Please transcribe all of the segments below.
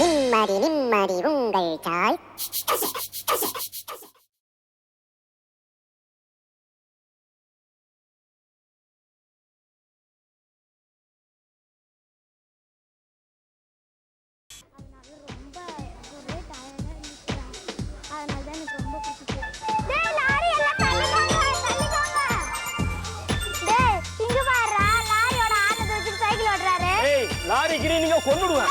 நிம்மதி நிம்மதி உங்கள் சாய். லாரி கிரி நீங்க கொன்னுடுவேன்.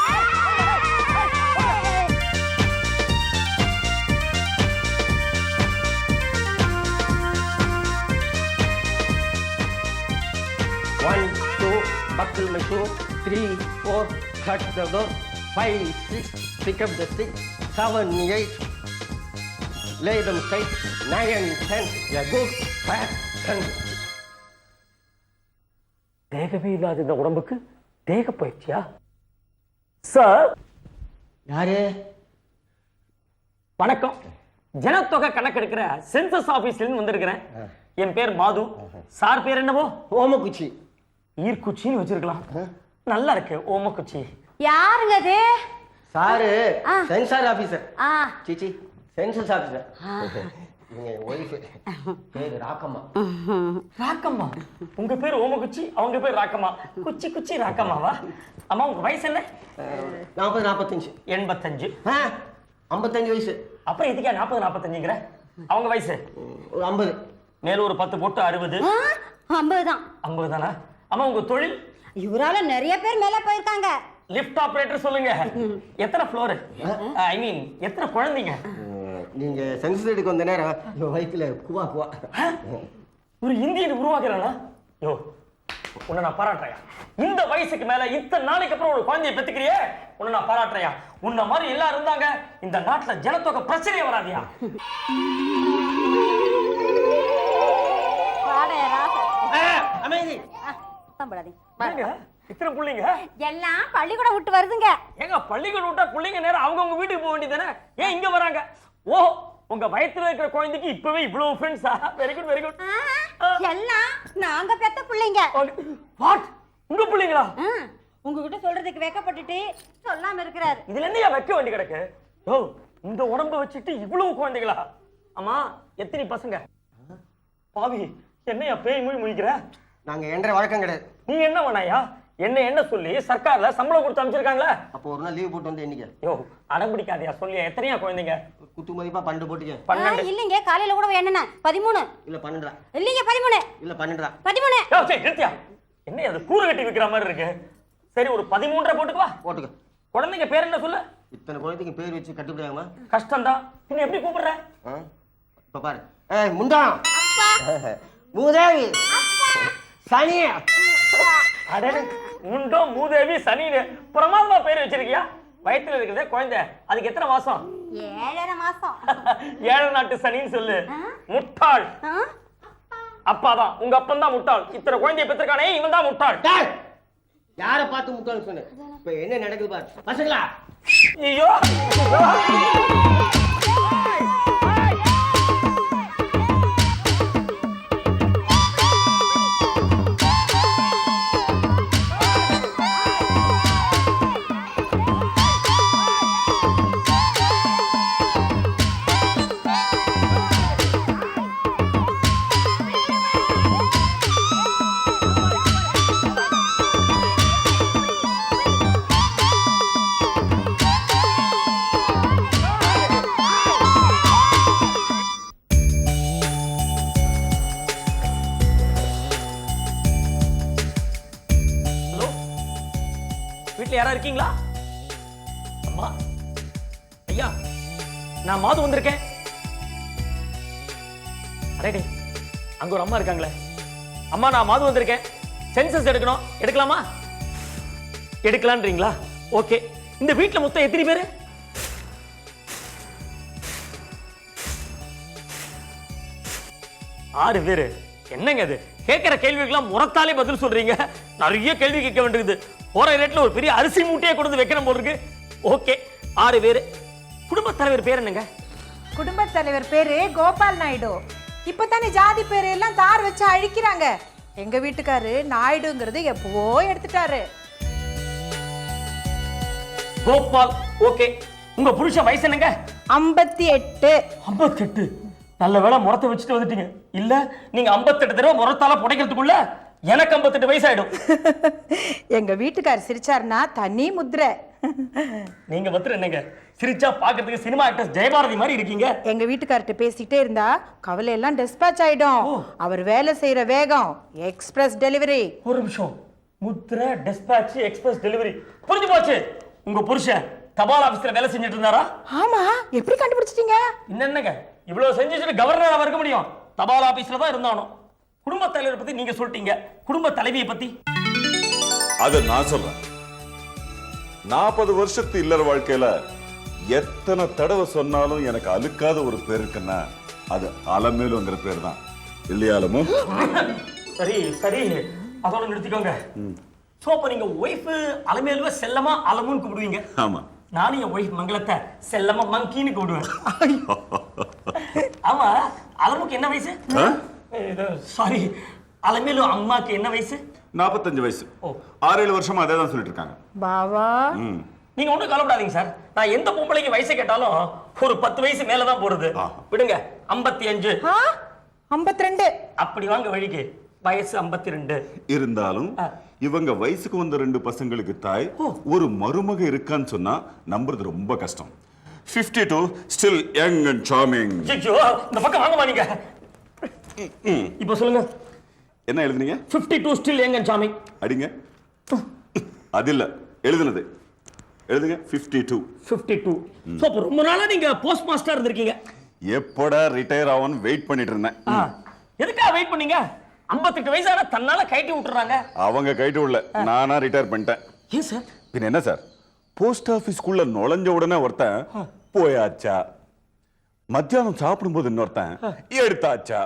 One, two, buckle my shoe. 3, 4, cut the door. 5, 6, pick up the stick. 7, 8, lay them straight. 9, 10, yeah, good, fat, 10. தேகமே இல்லாத இந்த உடம்புக்கு தேக பயிற்சியா? சார், யாரு? வணக்கம். ஜனத்தொகை கணக்கெடுக்கிற சென்சஸ் ஆபீஸ்ல வந்திருக்கிறேன். என் பேர் மாது. சார் பேர் என்னவோ? ஓமக்குச்சி. ஈர்க்குச்சின்னு வச்சிருக்கலாம். நல்லா இருக்கு, ஓமக்குச்சி. யாருங்க அது? Sir censor officer. சீச்சி, சென்சஸ் ஆபீசர். இவங்க ஒய்ஃப் பேரு ராக்கம்மா. ராக்கம்மா? உங்க பேர் ஓமக்குச்சி, அவங்க பேர் ராக்கம்மா. குச்சி குச்சி ராக்கம்மாவா? அம்மா உங்க வயசு என்ன? 40, 45. 85. 55 வயசு. அப்புறம் இதுக்கே 40, 45ங்கிற? அவங்க வயசு ஒரு 50. மேல ஒரு 10 போட்டு 60. 50 தான். 50 தானா? அம்மா உங்க தொழில்? இவரால நிறைய பேர் மேல போயிருக்காங்க. லிஃப்ட் ஆபரேட்டர் சொல்லுங்க. எத்தனை ஃப்ளோர்? ஐ மீன் எத்தனை குழந்தைங்க? நீங்க சென்சஸ் எடுக்க வந்த நேரம் வயிற்றுல குவா குவா. ஒரு இந்தியன் உருவாக்குறானா? யோ, உன்னை நான் பாராட்டுறையா. இந்த வயசுக்கு மேல இத்தனை நாளைக்கு அப்புறம் ஒரு குழந்தையை பெத்துக்கிறியே, உன்னை நான் பாராட்டுறையா. உன்ன மாதிரி எல்லாம் இருந்தாங்க இந்த நாட்டுல ஜனத்தொகை பிரச்சனையே வராதியா? அமைதி. இத்தனை புள்ளைங்க எல்லாம் பள்ளிக்கூடம் விட்டு வருதுங்க. ஏங்க பள்ளிக்கூடம் விட்டா பிள்ளைங்க நேரம் அவங்க வீட்டுக்கு போக வேண்டியதானே? ஏன் இங்க வராங்க? ஓ, உங்க வயத்துல இருக்கிற குழந்தைக்கு இப்பவே இவ்வளவு ஃப்ரெண்ட்ஸா? Very good, very good. எல்லாம் நாங்க பெத்த பிள்ளைங்க. வாட்? உங்க பிள்ளைங்களா? உங்ககிட்ட சொல்றதுக்கு வெக்கப்பட்டுட்டு சொல்லாம இருக்கிறாரு. இதுல என்னையா வைக்க வேண்டி கிடக்கு? ஓ, இந்த உடம்ப வச்சுட்டு இவ்வளவு குழந்தைகளா? அம்மா, எத்தனை பசங்க? பாவி, என்னையா பேய் மொழி முடிக்கிற? நாங்க என்ற வழக்கம் கிடையாது. நீ என்ன பண்ணாயா? என்ன சொல்லி சர்க்கார்ல சம்பளம் கொடுத்து அனுப்பிச்சிருக்காங்களா? அப்போ ஒரு நாள் லீவ் போட்டு வந்து என்னைக்கு? யோ, அடம் பிடிக்காதியா சொல்லியா? எத்தனையா குழந்தைங்க? குத்து மதிப்பா 12 போட்டுக்க. 12 இல்லைங்க, காலையில கூட என்னன்னா 13. இல்ல 12. இல்லைங்க 13. இல்ல 12. 13. யோ, சரி நிறுத்தியா. என்ன அது கூறு கட்டி விக்கிற மாதிரி இருக்கு? சரி, ஒரு 13 போட்டுக்கு வா. போட்டுக்க. குழந்தைங்க பேர் என்ன சொல்லு? இத்தனை குழந்தைக்கு பேர் வச்சு கட்டுப்படியாமா? கஷ்டம்தான். பின்ன எப்படி கூப்பிடுற? இப்ப பாரு. முண்டா, மூதேவி, சனி. அடே, முண்டோ மூதேவி சனின்னு பிரமாதமா பேர் வச்சிருக்கியா? வயித்துல இருக்கிறதே குழந்தை, அதுக்கு எத்தனை மாசம்? 7.5 மாசம். 7 நாட்டு சனின்னு சொல்லு. முட்டாள். அப்பாதான், உங்க அப்பன் தான் முட்டாள். இத்தனை குழந்தைய பெற்றிருக்கானே, இவன் தான் முட்டாள். யார பார்த்து முட்டாள்னு சொன்ன? இப்ப என்ன நடக்குது பாரு பசங்களா. ஐயோ, யாரா இருக்கீங்களா? அம்மா, ஐயா, நான் மாது வந்திருக்கேன். அடே, அங்க ஒரு அம்மா இருக்காங்களே. அம்மா, நான் மாது வந்திருக்கேன். சென்சஸ் எடுக்கணும். எடுக்கலாமா? எடுக்கலான்றீங்களா? ஓகே. இந்த வீட்டுல மொத்தம் எத்தனை பேரு? 6 பேரு. என்னங்க அது? கேட்கிற கேள்விக்கெல்லாம் முறத்தாலே பதில் சொல்றீங்க. நிறைய கேள்வி கேட்க வேண்டியது. போற ரேட்ல ஒரு பெரிய அரிசி மூட்டையை கொண்டு வைக்கணும் போல இருக்கு. ஓகே, 6 பேரு. குடும்ப தலைவர் பேர் என்னங்க? குடும்ப தலைவர் பேரு கோபால் நாயுடு. இப்பதானே ஜாதி பேரை எல்லாம் தார் வச்சு அழிக்கிறாங்க. எங்க வீட்டுக்காரு நாயுடுங்கிறது எப்பவோ எடுத்துட்டாரு. கோபால், ஓகே. உங்க புருஷ வயசு என்னங்க? 58. 58. நல்ல வேளை முறத்தை வச்சுட்டு வந்துட்டீங்க. இல்ல நீங்க 58 தடவை முறத்தால புடைக்கிறதுக்குள்ள எனக்கு 58 வயசு ஆயிடும். எங்க வீட்டுக்காரர் சிரிச்சாருன்னா தனி முத்திரை. நீங்க வந்து என்னங்க சிரிச்சா பாக்குறதுக்கு சினிமா ஆக்டர் ஜெயபாரதி மாதிரி இருக்கீங்க. எங்க வீட்டுக்கார்ட்ட பேசிட்டே இருந்தா கவலை எல்லாம் டிஸ்பாச் ஆயிடும். அவர் வேலை செய்யற வேகம் எக்ஸ்பிரஸ் டெலிவரி. ஒரு நிமிஷம். முத்திரை, டிஸ்பாட்ச், எக்ஸ்பிரஸ் டெலிவரி. புரிஞ்சு போச்சு. உங்க புருஷன் தபால் ஆபீஸ்ல வேலை செஞ்சுட்டு இருந்தாரா? ஆமா. எப்படி கண்டுபிடிச்சிட்டீங்க? என்னங்க இவ்வளவு செஞ்சுட்டு கவர்னரா இருக்க முடியும்? தபால் ஆபீஸ்ல தான் இருந்தானோ. குடும்ப தலைவரை பத்தி நீங்க சொல்லிட்டீங்க. குடும்ப தலைவியை பத்தி அத நான் சொல்றேன். 40 வருஷத்து இல்லற வாழ்க்கையில எத்தனை தடவை சொன்னாலும் எனக்கு அழுக்காத ஒரு பேர் இருக்குன்னா அது அலமேலுங்கிற பேர் தான். இல்லையா அலமு? சரி சரி, அதோட நிறுத்திக்கோங்க. சோ அப்ப நீங்க ஒய்ஃப் அலமேலுவ செல்லமா அலமுன்னு கூப்பிடுவீங்க. ஆமா. நானும் என் ஒய்ஃப் மங்களத்தை செல்லமா மங்கின்னு கூப்பிடுவேன். ஆமா, அலமுக்கு என்ன வயசு? சாரி, அலமேலு அம்மாக்கு என்ன வயசு? 45 வயசு. 6-7 வருஷமா அதே தான் சொல்லிட்டு இருக்காங்க. பாவா, நீங்க ஒண்ணும் கவலைப்படாதீங்க சார். நான் எந்த பொம்பளைக்கு வயசை கேட்டாலும் ஒரு 10 வயசு மேலதான் போறது. விடுங்க. 55. 52. அப்படி வாங்க வழிக்கு. வயசு 52 இருந்தாலும் இவங்க வயசுக்கு வந்த 2 பசங்களுக்கு தாய் ஒரு மருமக இருக்கான்னு சொன்னா நம்புறது ரொம்ப கஷ்டம். 52 ஸ்டில் யங் அண்ட் சார்மிங். ஐயோ, இந்த பக்கம் வாங்கமா நீங்க. இப்போ சொல்லுங்க. என்ன எழுதுனீங்க? 52 ஸ்டில் யங் அண்ட் சார்மிங். அடிங்க. அது இல்ல எழுதுனது. எழுதுங்க 52. 52. சோ அப்ப ரொம்ப நாளா நீங்க போஸ்ட் மாஸ்டரா இருந்திருக்கீங்க. எப்போடா ரிட்டையர் ஆவன்னு வெயிட் பண்ணிட்டு இருந்தேன். எதுக்காக வெயிட் பண்ணீங்க? 58 வயசான தன்னால கைட்டி விட்டுறாங்க. அவங்க கைட்டு விடல, நானா ரிட்டையர் பண்ணிட்டேன். ஏன் சார்? பின்ன என்ன சார், போஸ்ட் ஆபீஸ்க்குள்ள நுழைஞ்ச உடனே ஒருத்தன் போயாச்சா, மத்தியானம் சாப்பிடும்போது இன்னொருத்தன் எடுத்தாச்சா.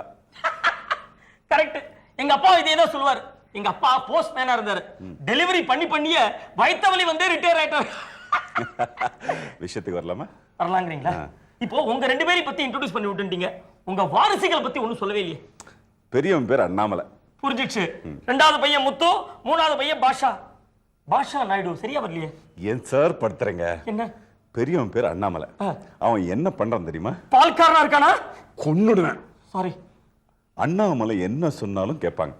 கரெக்ட். எங்க அப்பா இதே தான் சொல்லுவாரு. எங்க அப்பா போஸ்ட் மேனா இருந்தாரு. டெலிவரி பண்ணி பண்ணிய வயித்தவலி வந்து ரிட்டையர் ஆயிட்டாரு. விஷயத்துக்கு வரலாமா? வரலாங்கிறீங்களா? இப்போ உங்க 2 பேரையும் பத்தி இன்ட்ரோடியூஸ் பண்ணி விட்டுட்டீங்க. உங்க வாரிசுகளை பத்தி ஒண்ணும் சொல்லவே இல்லையே. பெரியவன் பேர் அண்ணாமலை. புரிஞ்சிச்சு. 2வது பையன் முத்து, 3வது பையன் பாஷா. பாஷா நாயுடு சரியா வரலையே. ஏன் சார் படுத்துறீங்க? என்ன? பெரியவன் பேர் அண்ணாமலை. அவன் என்ன பண்றான் தெரியுமா? பால்காரனா இருக்கானா? கொன்னுடுவேன். சாரி. அண்ணாமலை என்ன சொன்னாலும் கேட்பாங்க.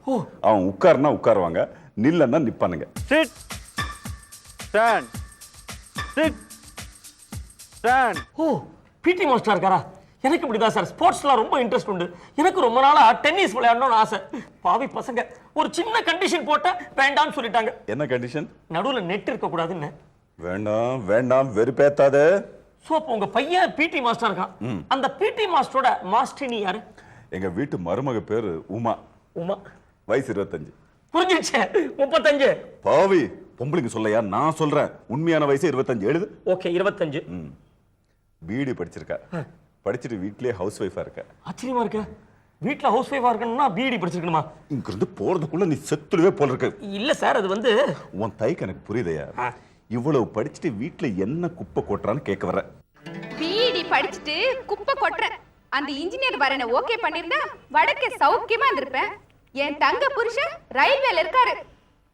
அவன் உட்கார்னா உட்காருவாங்க, நில்லன்னா நிப்பானுங்க. Sit stand sit stand. ஓ, பிடி மாஸ்டர் இருக்காரா? எனக்கு இப்படிதான் சார் ஸ்போர்ட்ஸ்லாம் ரொம்ப இன்ட்ரெஸ்ட் உண்டு. எனக்கு ரொம்ப நாளா டென்னிஸ் விளையாடணும்னு ஆசை. பாவி பசங்க ஒரு சின்ன கண்டிஷன் போட்டா வேண்டாம்னு சொல்லிட்டாங்க. என்ன கண்டிஷன்? நடுவுல நெட் இருக்க கூடாதுன்னு. வேண்டாம் வேண்டாம், வெறுப்பேத்தாத. சோ அப்ப உங்க பையன் பிடி மாஸ்டர் இருக்கான். அந்த பிடி மாஸ்டரோட மாஸ்டர்னி யாரு? எங்க வீட்டு மருமக பேரு உமா. உமா. வயசு 25. புரிஞ்சிருச்சு. 35. பாவி பொம்பளைங்க சொல்லையா, நான் சொல்றேன். உண்மையான வயசு 25. எழுது. ஓகே 25. பிடி படிச்சிருக்கா. படிச்சுட்டு வீட்லயே ஹவுஸ் ஒய்ஃபா இருக்க. ஆச்சரியமா இருக்க. வீட்ல ஹவுஸ் ஒய்ஃபா இருக்கணும்னா பிடி படிச்சிருக்கணுமா? இங்க இருந்து போறதுக்குள்ள நீ செத்துடுவே போல இருக்கு. இல்ல சார், அது வந்து உன் தைக்கு எனக்கு புரியுதையா. இவ்வளவு படிச்சுட்டு வீட்ல என்ன குப்பை கொட்டுறான்னு கேட்க வர. பிடி படிச்சுட்டு குப்பை கொட்டுற அந்த இன்ஜினியர் வரன ஓகே பண்ணிருந்தா வடக்கே சௌக்கியமா இருந்திருப்பேன். என் தங்க புருஷன் ரயில்வேல இருக்காரு.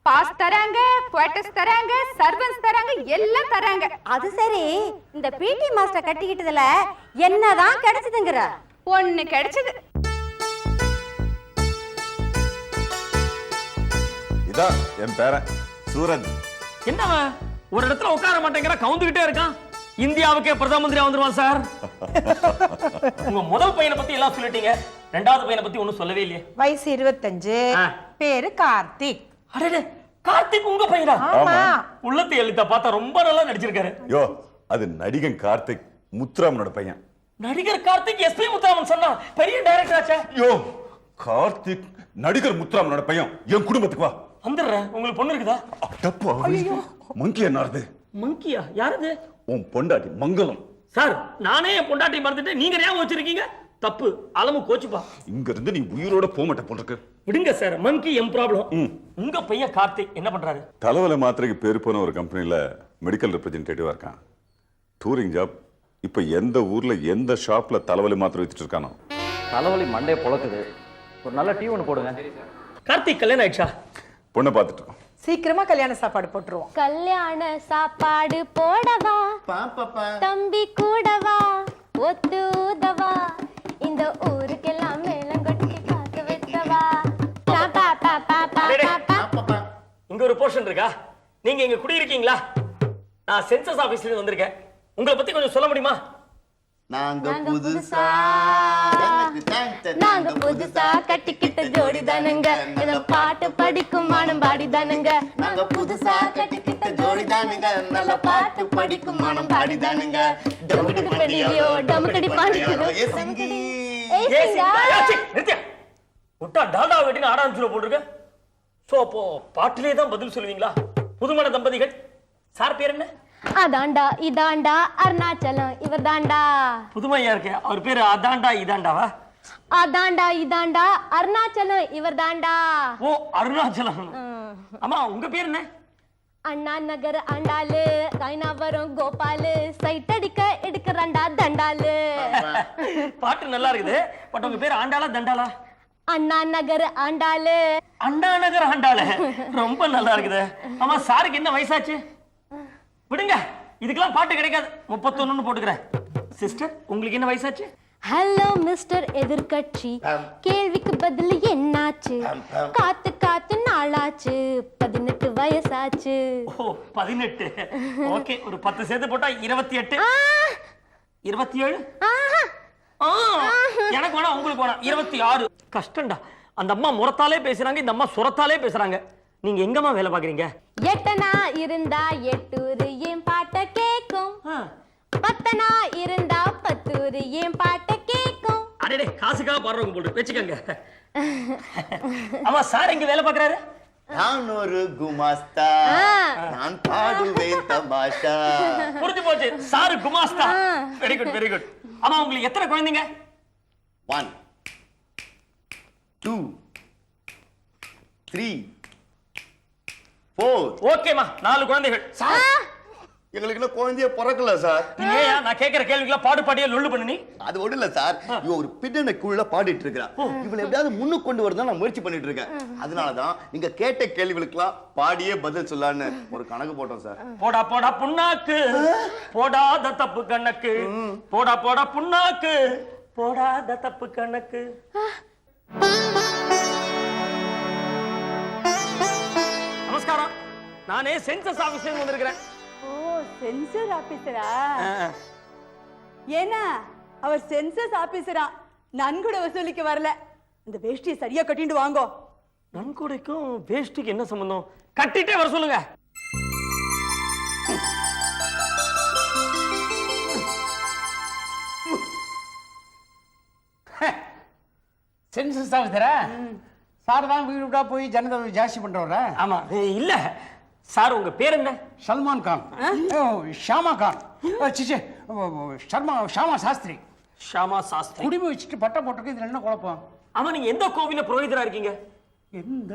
பாஸ் தராங்க, குவார்ட்டர்ஸ் தராங்க, சர்வன்ஸ் தராங்க, எல்லாம் தராங்க. அது சரி, இந்த பிடி மாஸ்டர் கட்டிக்கிட்டதுல என்னதான் கிடைச்சதுங்கற? ஒண்ணு கிடைச்சது. இதான் என் பேரன் சூரஜ். என்னவன் ஒரு இடத்துல உட்கார மாட்டேங்கிற, கவுந்துகிட்டே இருக்கான். இந்தியாவுக்கே பிரதம மந்திரியா வந்துருவான் சார். உங்க முதல் பையனை பத்தி எல்லாம் சொல்லிட்டீங்க. 2வது பையனை பத்தி ஒண்ணும் சொல்லவே இல்லையே. வயசு 25. பேரு கார்த்திக். அடடே, கார்த்திக் உங்க பையனா? ஆமா. உள்ளத்தை எழுத்த பார்த்தா ரொம்ப நல்லா நடிச்சிருக்காரு. யோ, அது நடிகன் கார்த்திக், முத்துராமனோட பையன். நடிகர் கார்த்திக் எஸ்பி முத்துராமன் சொன்னா பெரிய டைரக்டர் ஆச்சே. யோ, கார்த்திக் நடிகர் முத்துராமனோட பையன். என் குடும்பத்துக்கு வா. வந்துடுறேன். உங்களுக்கு பொண்ணு இருக்குதா? அடப்பா, மங்கி என்னது? மங்கியா? யாரது? உன் பொண்டாட்டி மங்களம். சார், நானே என் பொண்டாட்டி மறந்துட்டு நீங்க ஞாபகம் வச்சிருக்கீங்க. தப்பு. அலமு கோச்சுப்பா. இங்க இருந்து நீ உயிரோட போக மாட்ட போல இருக்கு. விடுங்க சார், மங்கி எம் ப்ராப்ளம். உங்க பையன் கார்த்திக் என்ன பண்றாரு? தலைவலை மாத்திரைக்கு பேர் போன ஒரு கம்பெனில மெடிக்கல் ரெப்ரசன்டேட்டிவா இருக்கான். Touring job. இப்ப எந்த ஊர்ல எந்த ஷாப்ல தலைவலி மாத்திரை வித்துட்டு இருக்கானோ தலைவலி மண்டே பொழக்குது. ஒரு நல்ல டீ ஒன்று போடுங்க. கார்த்திக் கல்யாணம் ஆயிடுச்சா? பொண்ணை பார்த்துட்டு இருக்கோம். சீக்கிரமா கல்யாண சாப்பாடு போட்டுருவோம். கல்யாண சாப்பாடு போடவா தம்பி கூடவா ஒத்து ஊதவா இந்த ஊருக்கெல்லாம் மேலங்கொட்டி காக்க வைத்தவா. இங்க ஒரு போர்ஷன் இருக்கா? நீங்க இங்க குடியிருக்கீங்களா? நான் சென்சஸ் ஆபீஸ்ல இருந்து வந்திருக்கேன். உங்களை பத்தி கொஞ்சம் சொல்ல முடியுமா? நாங்க புதுசா கட்டிக்கிட்ட ஜோடி தானுங்க. இந்த பாட்டு படிக்கும் மானம் பாடி தானுங்க. நாங்க புதுசா கட்டிக்கிட்ட ஜோடி தானுங்க. நல்ல பாட்டு படிக்கும் மானம் பாடி தானுங்க. டமுக்கடி பண்ணியோ டமுக்கடி பண்ணியோ விட்டா டால்டா வெட்டின்னு ஆடான்னு போட்டிருக்க. சோ அப்போ பாட்டிலே தான் பதில் சொல்லுவீங்களா? புதுமண தம்பதிகள். சார் பேர் என்ன? அதாண்டா இதாண்டா அருணாச்சலம் இவர் தாண்டா. புதுமையா இருக்கே. அவர் பேரு அதாண்டா இதாண்டாவா? அதாண்டா இதாண்டா அருணாச்சலம் இவர் தாண்டா. ஓ அருணாச்சலம். அம்மா உங்க பேர் என்ன? அண்ணா நகர் ஆண்டாளு கைனாவரம் கோபாலு சைட் அடிக்க எடுக்கிறாண்டா தண்டாலு. பாட்டு நல்லா இருக்குது. பட் உங்க பேர் ஆண்டாளா தண்டாளா? அண்ணா நகர் ஆண்டாளு. அண்ணா நகர் ஆண்டாளு ரொம்ப நல்லா இருக்குது. ஆமா சாருக்கு என்ன வயசாச்சு? விடுங்க, இதுக்கெல்லாம் பாட்டு கிடைக்காது. 31 போட்டுக்கிறேன். சிஸ்டர் உங்களுக்கு என்ன வயசாச்சு? ஹலோ மிஸ்டர் எதிர்கட்சி, கேள்விக்கு பதில் என்னாச்சு? காத்து காத்து நாளாச்சு, 18 வயசாச்சு. ஓ 18. ஓகே, ஒரு 10 சேர்த்து போட்டா 28. 27. எனக்கு வேணா உங்களுக்கு வேணா 26. கஷ்டம்டா. அந்த அம்மா முறத்தாலே பேசுறாங்க, இந்த அம்மா சுரத்தாலே பேசுறாங்க. நீங்க எங்கம்மா வேலை பாக்குறீங்க? எட்டனா இருந்தா எட்டூரு என் பாட்ட கேக்கும், பத்தனா இருந்தா பத்தூரு என் பாட்ட கேக்கும். அடே காசுக்காக பாடுறவங்க போட்டு வச்சுக்கோங்க. ஆமா சார் எங்க வேலை பாக்குறாரு? நான் ஒரு குமாஸ்தா, நான் பாடுவேன் தமாஷா. புரிஞ்சு போச்சு, சாரு குமாஸ்தா. Very good very good. ஆமா உங்களுக்கு எத்தனை குழந்தைங்க? 1 2 3 4. ஓகேமா, 4 குழந்தைகள். எங்களுக்கு இன்னும் குழந்தைய பிறக்கல சார். ஏயா நான் கேக்குற கேள்விகளை பாடு பாடியே லொள்ளு பண்ணு நீ. அது ஒண்ணு இல்ல சார், இவ ஒரு பின்னணி குழுல பாடிட்டு இருக்கா. இவளை எப்படியாவது முன்னுக்கு கொண்டு வரதான் நான் முயற்சி பண்ணிட்டு இருக்கேன். அதனாலதான் நீங்க கேட்ட கேள்விகளுக்கெல்லாம் பாடியே பதில் சொல்லலான்னு ஒரு கணக்கு போட்டோம் சார். போடா போடா புண்ணாக்கு, போடாத தப்பு கணக்கு. போடா போடா புண்ணாக்கு, போடாத தப்பு கணக்கு. நமஸ்காரம், நானே சென்சஸ் ஆபீஸ்ல வந்திருக்கிறேன். ஓ சென்சர் ஆபீசரா? ஏன்னா அவர் சென்சஸ் ஆபீசரா, நன்கொடை வசூலிக்க வரல. இந்த வேஷ்டியை சரியா கட்டிட்டு வாங்கோ. நன்கொடைக்கும் வேஷ்டிக்கு என்ன சம்பந்தம்? கட்டிட்டே வர சொல்லுங்க. சென்சஸ் ஆகுதுரா சார் தான் வீடு விட்டா போய் ஜனதொகை ஜாஸ்தி பண்றவரா? ஆமா இல்ல சார், உங்க பேர் என்ன? சல்மான் கான். ஷாமா கான். சிச்சே ஷாமா சாஸ்திரி. ஷாமா சாஸ்திரி. குடிமை வச்சுட்டு பட்டம் போட்டிருக்கு. இதுல என்ன குழப்பம்? ஆமா நீங்க எந்த கோவில்ல புரோகிதரா இருக்கீங்க? எந்த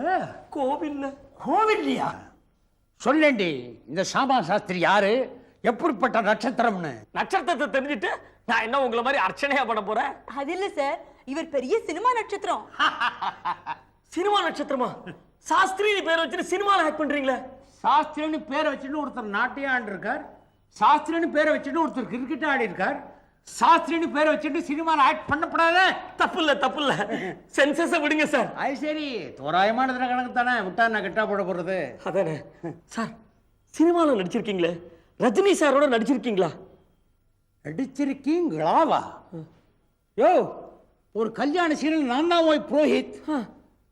கோவில்ல? கோவில்லையா? சொல்லேண்டி, இந்த ஷாமா சாஸ்திரி யாரு, எப்படிப்பட்ட நட்சத்திரம்னு? நட்சத்திரத்தை தெரிஞ்சுட்டு நான் என்ன உங்களை மாதிரி அர்ச்சனையா பண்ண போறேன்? அது இல்ல சார், இவர் பெரிய சினிமா நட்சத்திரம். சினிமா நட்சத்திரமா? சாஸ்திரி பேர் வச்சுட்டு சினிமால ஹேக் பண்றீங்களே? சாஸ்திரின்னு பேரை வச்சுட்டு ஒருத்தர் நாட்டியம் ஆடி இருக்கார். சாஸ்திரின்னு பேரை வச்சுட்டு ஒருத்தர் கிரிக்கெட் ஆடி இருக்கார். சாஸ்திரின்னு பேரை வச்சுட்டு சினிமால ஆக்ட் பண்ணப்படாத. தப்பு இல்ல தப்பு இல்ல, சென்சஸ் விடுங்க சார். அது சரி, தோராயமானதுல கணக்கு தானே, விட்டா நான் கெட்டா போட போறது. அதானே சார். சினிமால நடிச்சிருக்கீங்களே, ரஜினி சாரோட நடிச்சிருக்கீங்களா? நடிச்சிருக்கீங்களாவா? யோ, ஒரு கல்யாண சீரியல் நான் தான் போய் புரோஹித்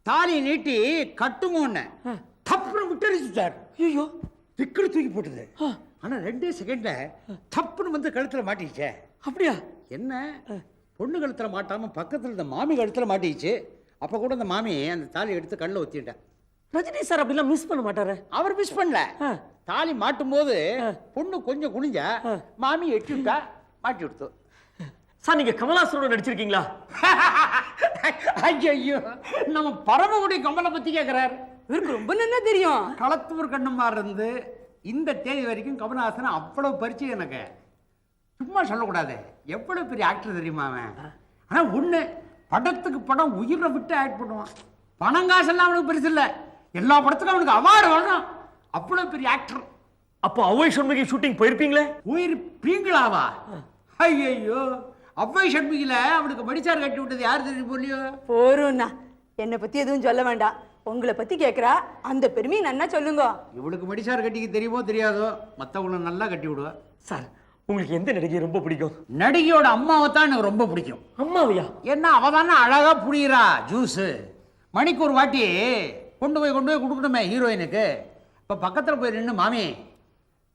தாலி நீட்டி கட்டுமோன்னு தப்புன்னு விட்டுருச்சு சார். ஐயோ, திக்கு தூக்கி போட்டுது. ஆனா 2 செகண்ட்ல தப்புன்னு வந்து கழுத்துல மாட்டிச்சே. அப்படியா? என்ன, பொண்ணு கழுத்துல மாட்டாம பக்கத்துல இருந்த மாமி கழுத்துல மாட்டிச்சு. அப்ப கூட அந்த மாமி அந்த தாலி எடுத்து கண்ணில் ஒத்திட்டேன். ரஜினி சார் அப்படிலாம் மிஸ் பண்ண மாட்டாரு. அவர் மிஸ் பண்ணல. தாலி மாட்டும் போது பொண்ணு கொஞ்சம் குனிஞ்சா, மாமி எட்டிவிட்டா, மாட்டி விடுத்து. சார் நீங்க கமலாசரோட நடிச்சிருக்கீங்களா? ஐயோ, நம்ம பரமக்குடி கமலை பத்தி கேட்கிறார். இவருக்கு ரொம்ப நல்லா தெரியும். களத்தூர் கண்ணம்மார் இருந்து இந்த தேதி வரைக்கும் கமலஹாசன் அவ்வளவு பரிச்சயம் எனக்கு. சும்மா சொல்லக்கூடாது, எவ்வளவு பெரிய ஆக்டர் தெரியுமா அவன். ஆனா ஒண்ணு, படத்துக்கு படம் உயிரை விட்டு ஆக்ட் பண்ணுவான். பணம் காசெல்லாம் அவனுக்கு பெருசு இல்லை, எல்லா படத்துக்கும் அவனுக்கு அவார்டு வரணும். அவ்வளோ பெரிய ஆக்டர். அப்போ அவ்வை சண்முகி ஷூட்டிங் போயிருப்பீங்களே? போயிருப்பீங்களாவா? ஐயோ, அவ்வை சண்முகில அவனுக்கு மடிச்சார் கட்டி விட்டது யார் தெரியும் போலியோ? போறோம்ண்ணா, என்னை பத்தி எதுவும் சொல்ல வேண்டாம். உங்களை பத்தி கேட்குறா, அந்த பெருமையை நன்னா சொல்லுங்க. இவளுக்கு மடிச்சார் கட்டிக்கு தெரியுமோ தெரியாதோ, மற்றவங்களை நல்லா கட்டி விடுவா. சார், உங்களுக்கு எந்த நடிகை ரொம்ப பிடிக்கும்? நடிகையோட அம்மாவை தான் எனக்கு ரொம்ப பிடிக்கும். அம்மாவையா? என்ன அவ தானே அழகா புரியுறா ஜூஸு. மணிக்கு ஒரு வாட்டி கொண்டு போய் கொடுக்கணுமே ஹீரோயினுக்கு. இப்போ பக்கத்தில் போய் நின்று, மாமி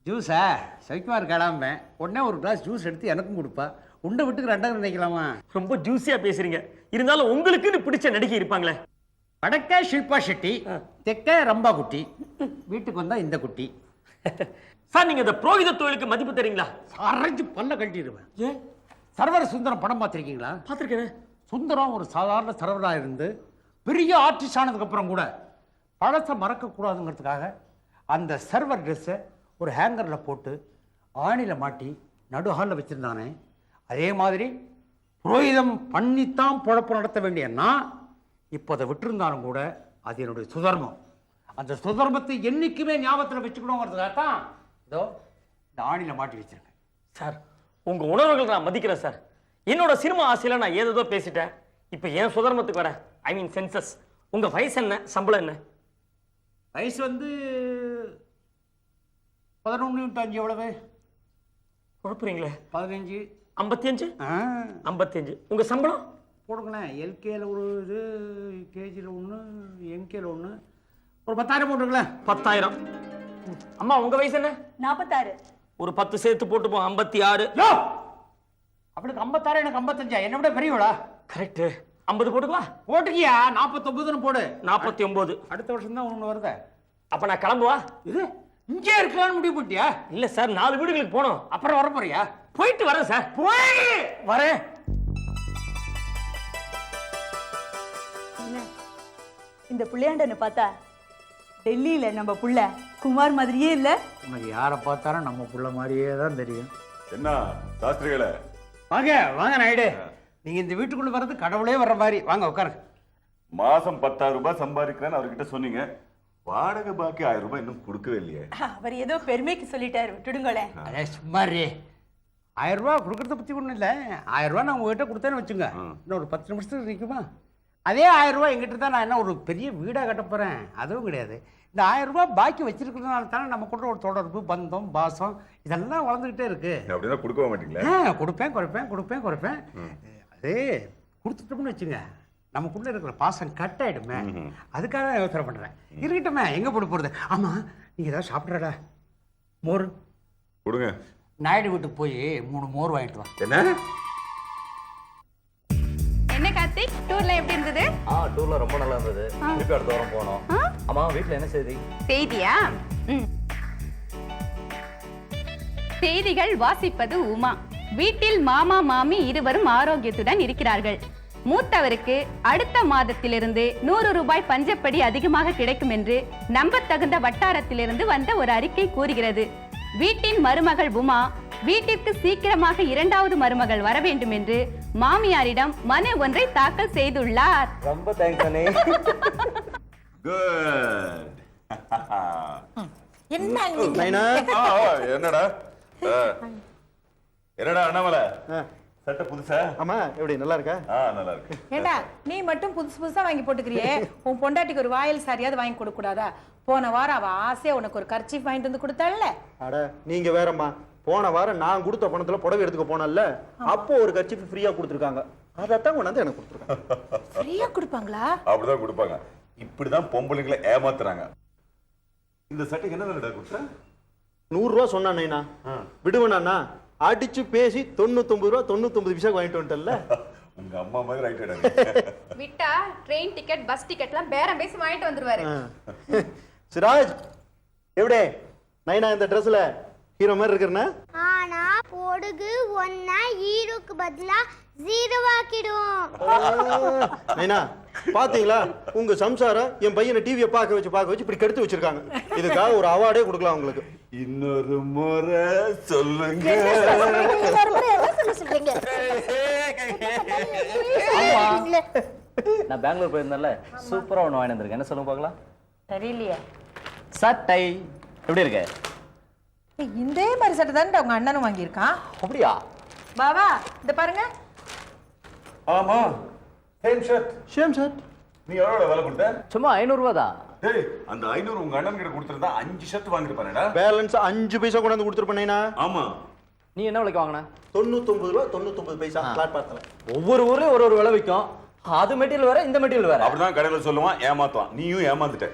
ஜூஸா சவிக்குமா இருக்காடாம, உடனே ஒரு கிளாஸ் ஜூஸ் எடுத்து எனக்கும் கொடுப்பா. உண்டை விட்டுக்கு ரெண்டாவது நினைக்கலாமா? ரொம்ப ஜூஸியா பேசுறீங்க. இருந்தாலும் உங்களுக்குன்னு பிடிச்ச நடிகை இருப்பாங்களே? வடக்க ஷில்பா ஷெட்டி, தெற்க ரம்பா குட்டி, வீட்டுக்கு வந்தா இந்த குட்டி. சார், நீங்க இந்த புரோகித தொழிலுக்கு மதிப்பு தரீங்களா? அரைஞ்சு பல்ல கட்டிடுவேன். ஏன்? சர்வர சுந்தரம் படம் பார்த்துருக்கீங்களா? பார்த்துருக்கேன். சுந்தரம் ஒரு சாதாரண சர்வராக இருந்து பெரிய ஆர்டிஸ்ட் ஆனதுக்கப்புறம் கூட பழத்தை மறக்கக்கூடாதுங்கிறதுக்காக அந்த சர்வர் ட்ரெஸ்ஸை ஒரு ஹேங்கரில் போட்டு ஆணியில் மாட்டி நடு ஹாலில் வச்சுருந்தானே, அதே மாதிரி புரோகிதம் பண்ணித்தான் பொழப்பு நடத்த வேண்டிய நான் இப்போ அதை விட்டுருந்தாலும் கூட அது என்னுடைய சுதர்மம். அந்த சுதர்மத்தை என்றைக்குமே ஞாபகத்தில் வச்சுக்கணுங்கிறதுக்காக தான் இதோ இந்த ஆணியில் மாட்டி வச்சிருக்கேன். சார், உங்க உணர்வுகள் நான் மதிக்கிறேன் சார். என்னோட சினிமா ஆசையில நான் ஏதோ பேசிட்டேன். இப்போ என் சுதர்மத்துக்கு வர, ஐ மீன் சென்சஸ். உங்க வயசு என்ன, சம்பளம் என்ன? வயசு 11 × 5 எவ்வளவு? குழப்புறீங்களே. 15. 55. 55. உங்க சம்பளம் போடுங்களேன். எல்கேல ஒரு இது, கேஜியில் 1, எம்கேல 1, ஒரு 10,000 போட்டுருங்களேன். 10,000. அம்மா, உங்க வயசு என்ன? 46. ஒரு 10 சேர்த்து போட்டுப்போம், 56. அவளுக்கு 56, எனக்கு 55. என்ன விட பெரியவளா? கரெக்ட். 50 போட்டுக்கலாம். போட்டுக்கியா? 49 போடு. 49. அடுத்த வருஷம் தான் ஒன்று வருது. அப்ப நான் கிளம்புவா? இது இங்கே இருக்கலாம்னு முடிவு பண்ணிட்டியா? இல்ல சார், 4 வீடுகளுக்கு போனோம். அப்புறம் வர போறியா? போயிட்டு வரேன் சார். போய் வரேன். இந்த புள்ளையாண்டனை பார்த்தா டெல்லியில நம்ம புள்ள குமார் மாதிரியே இல்ல? உனக்கு யாரை பார்த்தாலும் நம்ம புள்ள மாதிரியே தான் தெரியும். என்ன சாஸ்திரிகளே? வாங்க வாங்க நாயுடு, நீங்க இந்த வீட்டுக்குள்ள வர்றது கடவுளே வர்ற மாதிரி. வாங்க உட்காருங்க. மாசம் 10,000 ரூபாய் சம்பாதிக்கிறேன்னு அவர்கிட்ட சொன்னீங்க. வாடகை பாக்கி 1000 ரூபாய் இன்னும் கொடுக்கவே இல்லையே. அவர் ஏதோ பெருமைக்கு சொல்லிட்டாரு, விட்டுடுங்களேன். அதே சும்மாரி. 1000 ரூபாய் கொடுக்கறத பத்தி ஒன்றும் இல்லை. 1000 ரூபாய் நான் உங்ககிட்ட கொடுத்தேன்னு வச்சுங்க, இன்னும் ஒரு 10 நிமிஷத்துக்கு நிற்குமா? அதே 1000 ரூபாய் எங்கிட்ட தான் நான் என்ன ஒரு பெரிய வீடாக கட்ட போகிறேன்? அதுவும் கிடையாது. இந்த 1000 ரூபாய் பாக்கி வச்சிருக்கிறதுனால தானே நம்ம கூட ஒரு தொடர்பு, பந்தம், பாசம் இதெல்லாம் வளர்ந்துக்கிட்டே இருக்கு. அப்படின்னா கொடுக்க மாட்டீங்களா? கொடுப்பேன் குறைப்பேன். அது கொடுத்துட்டோம்னு வச்சுங்க, நமக்குள்ள இருக்கிற பாசம் கட் ஆயிடுமே. அதுக்காக யோசனை பண்றேன். இருக்கட்டுமே, எங்க போட போறது? ஆமா, நீங்க ஏதாவது சாப்பிட்றடா? மோர் கொடுங்க. நாயுடு வீட்டுக்கு போய் 3 மோர் வாங்கிட்டு வா. என்ன கார்த்திக், டூர்ல எப்படி இருந்தது? டூர்ல ரொம்ப நல்லா இருந்தது. திருப்பி அடுத்த வாரம் போனோம். ஆமா, வீட்டுல என்ன செய்தி? செய்தியா? செய்திகள் வாசிப்பது உமா. வீட்டில் மாமா மாமி இருவரும் ஆரோக்கியத்துடன் இருக்கிறார்கள். மூத்தவருக்கு அடுத்த மாதத்திலிருந்து 100 ரூபாய் பஞ்சப்படி அதிகமாக கிடைக்கும் என்று நம்பத்தகுந்த வட்டாரத்திலிருந்து வந்த ஒரு அறிக்கை கூறுகிறது. வீட்டின் மருமகள் உமா வீட்டிற்கு சீக்கிரமாக 2வது மருமகள் வர வேண்டும் என்று மாமியாரிடம் மனு ஒன்றை தாக்கல் செய்துள்ளார். ரொம்ப தேங்க்ஸ் அண்ணே. குட். என்னடா என்னடா அண்ணாமலை, சட்டை புதுசா? ஆமா, எப்படி நல்லா இருக்கா? நல்லா இருக்கு. ஏண்டா நீ மட்டும் புதுசு புதுசா வாங்கி போட்டுக்கிறியே, உன் பொண்டாட்டிக்கு ஒரு வாயில் சாரியாவது வாங்கி கொடுக்க கூடாதா? போன வாரம் அவ ஆசையா உனக்கு ஒரு கர்ச்சீஃப் வாங்கிட்டு வந்து கொடுத்தாள்ல. அட நீங்க வேறம்மா, போன வாரம் நான் கொடுத்த பணத்துல புடவை எடுத்துக்க போனேன்ல, அப்போ ஒரு கர்ச்சீஃப் ஃப்ரீயா கொடுத்துருக்காங்க. அதைத்தான் கொண்டாந்து எனக்கு கொடுத்துருக்காங்க. ஃப்ரீயா கொடுப்பாங்களா? அப்படிதான் கொடுப்பாங்க. இப்படிதான் பொம்பளைங்களை ஏமாத்துறாங்க. இந்த சட்டைக்கு என்ன விலை கொடுத்தா? 100 ரூபா சொன்னானேண்ணா, விடுவேண்ணா? அடிச்சு பேசி 99 ரூபா 99 பைசாக்கு வாங்கிட்டு வந்துட்டல. உங்க அம்மா மாதிரி ரைட்டடா. விட்டா ட்ரெயின் டிக்கெட், பஸ் டிக்கெட்லாம் பேரம் பேசி வாங்கிட்டு வந்துருவாரு. சிராஜ், எப்படி நைனா இந்த ட்ரெஸ்ல ஹீரோ மாதிரி இருக்கிறனா? ஆனா பொடுகு ஒன்னா ஹீரோக்கு பதிலா 0 ஆக்கிடும். நைனா பாத்தீங்களா, உங்க சம்சாரம் என் பையனை டிவியை பார்க்க வச்சு இப்படி கெடுத்து வச்சிருக்காங்க. இதுக்காக ஒரு அவார்டே கொடுக்கலாம் உங்களுக்கு. இன்னொரு முறை சொல்லுங்க. தானே சொல்றீங்க நான் பெங்களூர் போயிருந்தேன்ல சூப்பரா ஒண்ணு வாங்கி வந்திருக்கேன். என்ன சொல்லுங்க பார்க்கலாம்? தெரியலையே. சட்டை எப்படி இருக்கு? இதே மாதிரி சட்டை தானே உங்க அண்ணனும் வாங்கியிருக்கான். அப்படியா? பாவா இந்த பாருங்க. ஆமா சேம் ஷர்ட். Same shirt. நீ எவ்வளவு விலை கொடுத்த? சும்மா 500 ரூபா தான். டேய் அந்த 500 உங்க அண்ணன் கிட்ட கொடுத்திருந்தா 5 ஷர்ட் வாங்கிருப்பானேடா. பேலன்ஸ் 5 பைசா கொண்டு வந்து கொடுத்துருப்பேனா? ஆமா. நீ என்ன விலைக்கு வாங்கின? 99 ரூபா 99 பைசா பிளாட்பார்ட்ல. ஒவ்வொரு ஊர்லயும் ஒரு விலை விற்கும். அது மெட்டீரியல் வேற, இந்த மெட்டீரியல் வேற. அப்படிதான் கடையில சொல்லுவான், ஏமாத்துவான். நீயும் ஏமாந்துட்ட.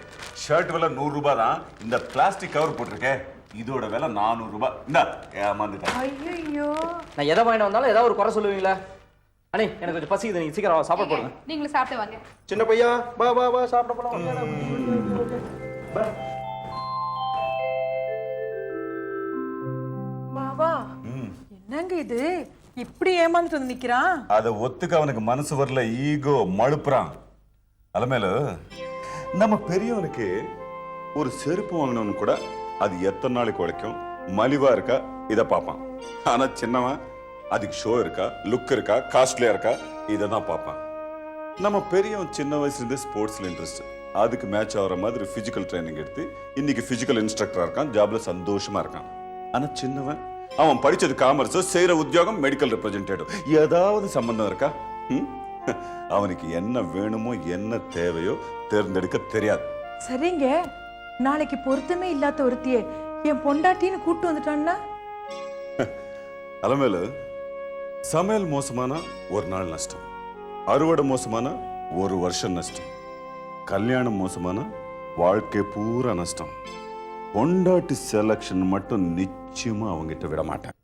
ஷர்ட் விலை 100 ரூபாய் தான். இந்த பிளாஸ்டிக் கவர் போட்டிருக்கே இதோட விலை 400 ரூபாய். இந்த ஏமாந்துட்ட. ஐயோ நான் எதை வாங்கிட்டு வந்தாலும் ஏதாவது ஒரு குறை சொல்லுவீங்களா? அண்ணி எனக்கு கொஞ்சம் பசிக்குது, நீங்க சீக்கிரம் சாப்பாடு போடுங்க. நீங்களும் சாப்பிட்டு வாங்க. சின்ன பையா வா வா வா சாப்பிட போலாம். பாவா என்னங்க இது இப்படி ஏமாந்துட்டு வந்து நிக்கிறான்? அத ஒத்துக்க அவனுக்கு மனசு வரல, ஈகோ மழுப்புறான். அலமேல நம்ம பெரியவனுக்கு ஒரு செருப்பு வாங்கினவனு கூட அது எத்தனை நாளைக்கு உழைக்கும், மலிவா இருக்கா இத பார்ப்பான். ஆனா சின்னவன் அதுக்கு ஷோ இருக்கா, லுக் இருக்கா, காஸ்ட்லியா இருக்கா இதை தான் பார்ப்பான். நம்ம பெரியவன் சின்ன வயசுல இருந்து ஸ்போர்ட்ஸ்ல இன்ட்ரெஸ்ட், அதுக்கு மேட்ச் ஆகிற மாதிரி பிசிக்கல் ட்ரைனிங் எடுத்து இன்னைக்கு பிசிக்கல் இன்ஸ்ட்ரக்டரா இருக்கான், ஜாப்ல சந்தோஷமா இருக்கான். ஆனா சின்னவன் அவன் படிச்சது காமர்ஸ், செய்யற உத்தியோகம் மெடிக்கல் ரெப்ரசன்டேட்டிவ். ஏதாவது சம்பந்தம் இருக்கா? அவனுக்கு என்ன வேணுமோ என்ன தேவையோ தேர்ந்தெடுக்க தெரியாது. சரிங்க, நாளைக்கு பொருத்தமே இல்லாத ஒருத்தியே என் பொண்டாட்டின்னு கூட்டு வந்துட்டான்னா? அலமேலு சமையல் மோசமானா ஒரு நாள் நஷ்டம், அறுவடை மோசமானா ஒரு வருஷம் நஷ்டம், கல்யாணம் மோசமானா வாழ்க்கை பூரா நஷ்டம். பொண்டாட்டி செலக்ஷன் மட்டும் நிச்சயமா அவங்கிட்ட விட மாட்டேன்.